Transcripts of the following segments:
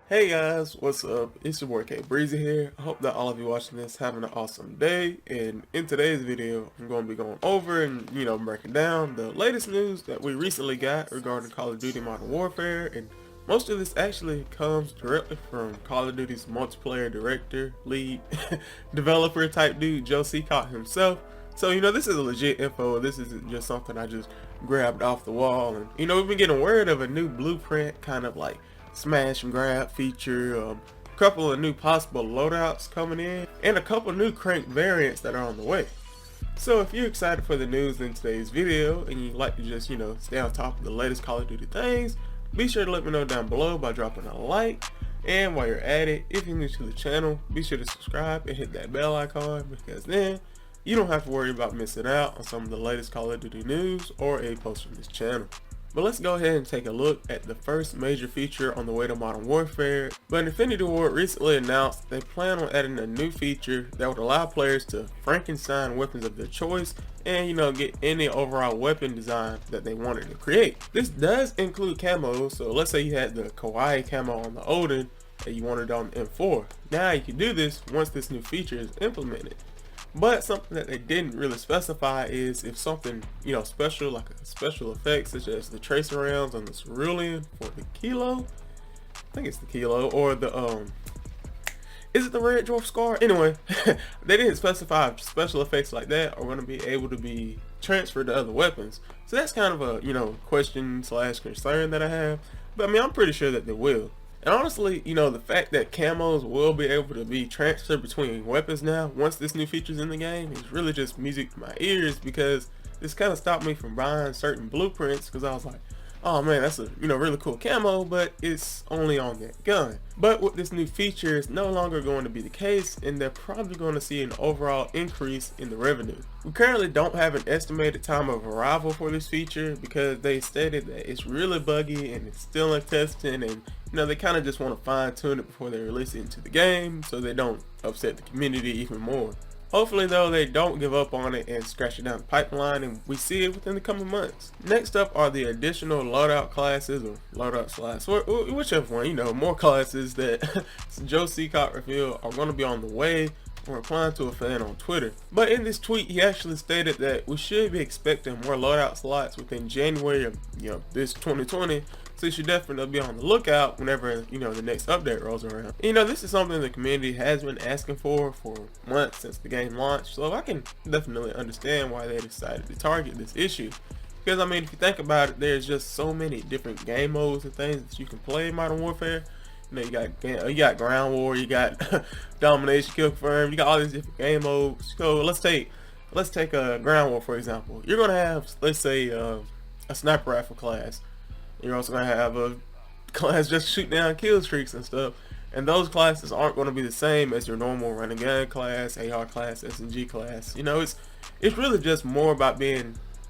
Hey guys, what's up? It's your boy K Breezy here. I hope that all of you watching this having an awesome day. And in today's video, I'm going to be going over and breaking down the latest news that we recently got regarding Call of Duty Modern Warfare. And most of this actually comes directly from Call of Duty's multiplayer director, lead, developer type dude, Joe Seacott himself. So this is a legit info. This isn't just something I just grabbed off the wall. And we've been getting word of a new blueprint, kind of like smash and grab feature, a couple of new possible loadouts coming in, and a couple new crank variants that are on the way. So if you're excited for the news in today's video and you'd like to just stay on top of the latest Call of Duty things, be sure to let me know down below by dropping a like. And while you're at it, if you're new to the channel, be sure to subscribe and hit that bell icon, because then you don't have to worry about missing out on some of the latest Call of Duty news or a post from this channel. But let's go ahead and take a look at the first major feature on the way to Modern Warfare. But Infinity Ward recently announced they plan on adding a new feature that would allow players to Frankenstein weapons of their choice and get any overall weapon design that they wanted to create. This does include camo, so let's say you had the Kawaii camo on the Odin and you wanted it on the M4. Now you can do this once this new feature is implemented. But something that they didn't really specify is if something, special, like a special effect, such as the tracer rounds on the cerulean for the Kilo. I think it's the Kilo, or the, is it the Red Dwarf Scar? Anyway, they didn't specify if special effects like that are going to be able to be transferred to other weapons. So that's kind of a, question slash concern that I have. But I mean, I'm pretty sure that they will. And honestly, the fact that camos will be able to be transferred between weapons now, once this new feature's in the game, is really just music to my ears, because this kind of stopped me from buying certain blueprints, because I was like, oh man, that's a really cool camo, but it's only on that gun. But with this new feature, it's no longer going to be the case, and they're probably going to see an overall increase in the revenue. We currently don't have an estimated time of arrival for this feature, because they stated that it's really buggy and it's still in testing, and they kind of just want to fine tune it before they release it into the game so they don't upset the community even more. Hopefully though, they don't give up on it and scratch it down the pipeline and we see it within the coming months. Next up are the additional loadout classes, or loadout slash, whichever one, more classes that Joe Seacott revealed are going to be on the way, or replying to a fan on Twitter. But in this tweet, he actually stated that we should be expecting more loadout slots within January of this 2020. So you should definitely be on the lookout whenever the next update rolls around. This is something the community has been asking for months since the game launched, so I can definitely understand why they decided to target this issue. Because I mean, if you think about it, there's just so many different game modes and things that you can play in Modern Warfare. You got ground war, you got domination, kill confirm, you got all these different game modes. So let's take a ground war for example. You're gonna have, let's say, a sniper rifle class. You're also gonna have a class just shoot down kill streaks and stuff, and those classes aren't going to be the same as your normal running gun class, AR class, SMG class. It's really just more about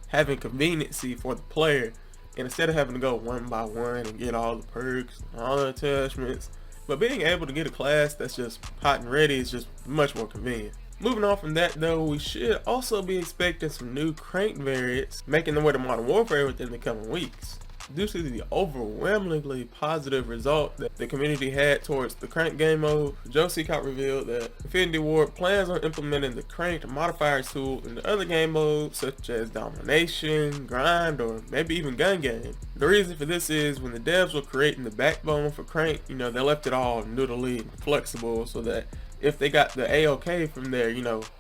having conveniency for the player, and instead of having to go one by one and get all the perks and all the attachments, but being able to get a class that's just hot and ready is just much more convenient. Moving on from that though, we should also be expecting some new crank variants making their way to Modern Warfare within the coming weeks. Due to the overwhelmingly positive result that the community had towards the crank game mode, Joe Seacott revealed that Infinity Ward plans on implementing the cranked modifiers tool in the other game modes such as domination, grind, or maybe even gun game. The reason for this is when the devs were creating the backbone for crank, they left it all noodly and flexible so that if they got the A-OK from their,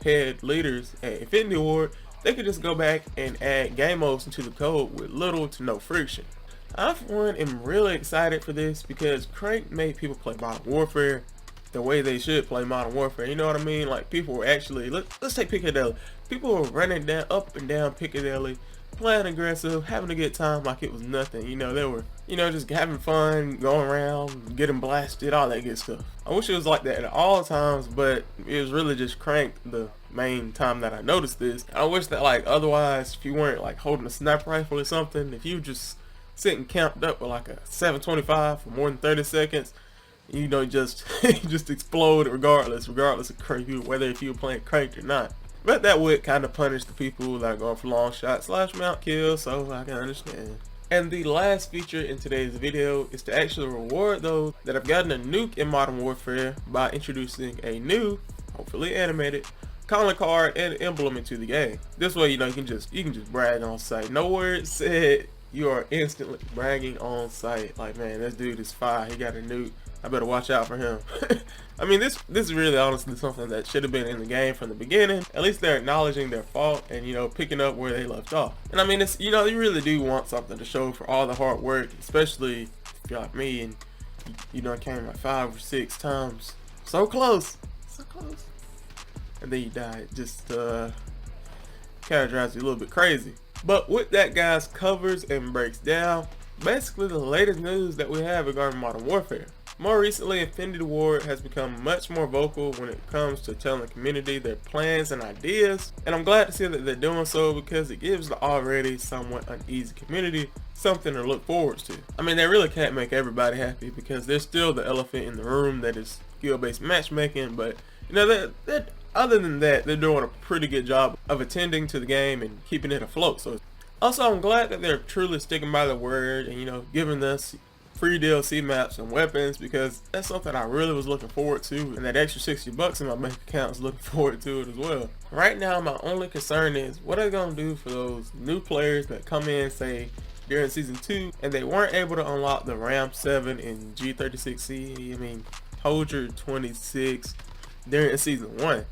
head leaders at Infinity Ward, they could just go back and add game modes into the code with little to no friction. I, for one, am really excited for this because crank made people play Modern Warfare the way they should play Modern Warfare. You know what I mean? Like, people were actually, let's take Piccadilly. People were running up and down Piccadilly, playing aggressive, having a good time like it was nothing. They were, just having fun, going around, getting blasted, all that good stuff. I wish it was like that at all times, but it was really just crank the main time that I noticed this. I wish that, like, otherwise, if you weren't like holding a sniper rifle or something, if you just sitting camped up with like a 725 for more than 30 seconds, just just explode regardless of crank, whether if you were playing cranked or not. But that would kind of punish the people that are going for long shots slash mount kills, so I can understand. And the last feature in today's video is to actually reward those that have gotten a nuke in Modern Warfare by introducing a new, hopefully animated, calling card and emblem into the game. This way, you know, you can just brag on sight. Nowhere it said you are instantly bragging on sight. Like, man, this dude is fire. He got a nuke. I better watch out for him. I mean, this is really honestly something that should have been in the game from the beginning. At least they're acknowledging their fault and, you know, picking up where they left off. And I mean, it's, you know, you really do want something to show for all the hard work, especially if you're like me and you know, it came like 5 or 6 times. So close. So close. And then you die. It just kind of drives you a little bit crazy. But with that, guys, covers and breaks down basically the latest news that we have regarding Modern Warfare. More recently, Infinity Ward has become much more vocal when it comes to telling the community their plans and ideas, and I'm glad to see that they're doing so because it gives the already somewhat uneasy community something to look forward to. I mean, they really can't make everybody happy because there's still the elephant in the room that is skill-based matchmaking, but you know, that other than that, they're doing a pretty good job of attending to the game and keeping it afloat. So also, I'm glad that they're truly sticking by their word and, you know, giving us free DLC maps and weapons, because that's something I really was looking forward to, and that extra $60 in my bank account is looking forward to it as well. Right now, my only concern is what are they going to do for those new players that come in, say, during Season 2, and they weren't able to unlock the RAM 7 and G36C, I mean, Holger 26 during Season 1.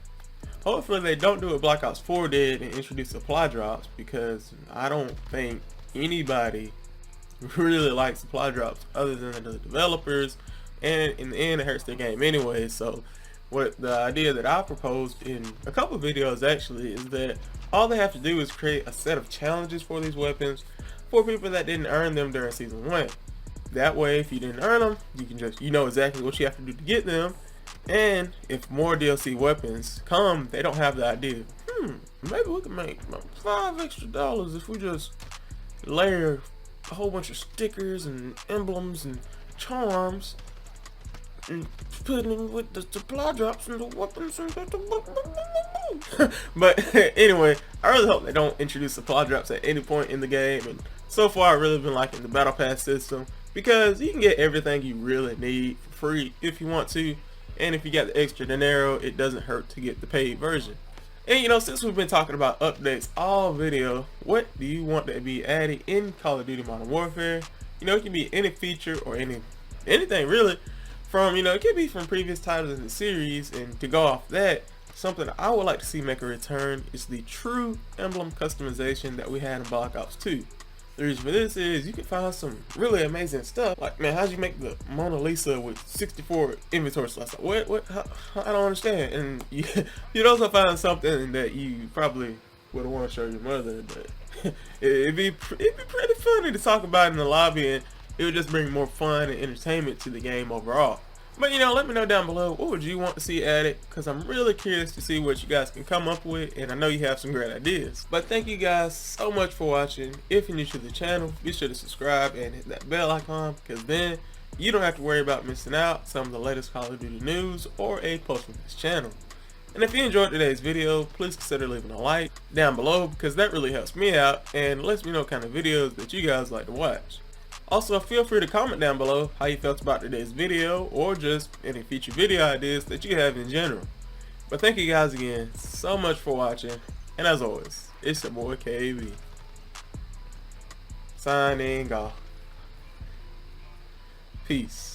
Hopefully they don't do what Black Ops 4 did and introduce supply drops, because I don't think anybody really like supply drops other than the developers, and in the end it hurts their game anyway. So what the idea that I proposed in a couple of videos actually is that all they have to do is create a set of challenges for these weapons for people that didn't earn them during Season 1. That way, if you didn't earn them, you can just, you know exactly what you have to do to get them, and if more DLC weapons come, they don't have the idea, maybe we can make $5 extra if we just layer a whole bunch of stickers and emblems and charms and put in with the supply drops and the weapons and but anyway, I really hope they don't introduce supply drops at any point in the game. And so far I've really been liking the battle pass system, because you can get everything you really need for free if you want to, and if you got the extra dinero, it doesn't hurt to get the paid version. And you know, since we've been talking about updates all video, what do you want to be added in Call of Duty Modern Warfare? You know, it can be any feature or anything really, from, you know, it could be from previous titles in the series. And to go off that, something I would like to see make a return is the true emblem customization that we had in Black Ops 2. The reason for this is you can find some really amazing stuff. Like, man, how'd you make the Mona Lisa with 64 inventory slots? Like, what? How, I don't understand. And you'd also find something that you probably would want to show your mother, but it'd be pretty funny to talk about in the lobby, and it would just bring more fun and entertainment to the game overall. But you know, let me know down below, what would you want to see added, because I'm really curious to see what you guys can come up with, and I know you have some great ideas. But thank you guys so much for watching. If you're new to the channel, be sure to subscribe and hit that bell icon, because then you don't have to worry about missing out some of the latest Call of Duty news or a post from this channel. And if you enjoyed today's video, please consider leaving a like down below, because that really helps me out and lets me know what kind of videos that you guys like to watch. Also, feel free to comment down below how you felt about today's video, or just any future video ideas that you have in general. But thank you guys again so much for watching, and as always, it's your boy KB, signing off. Peace.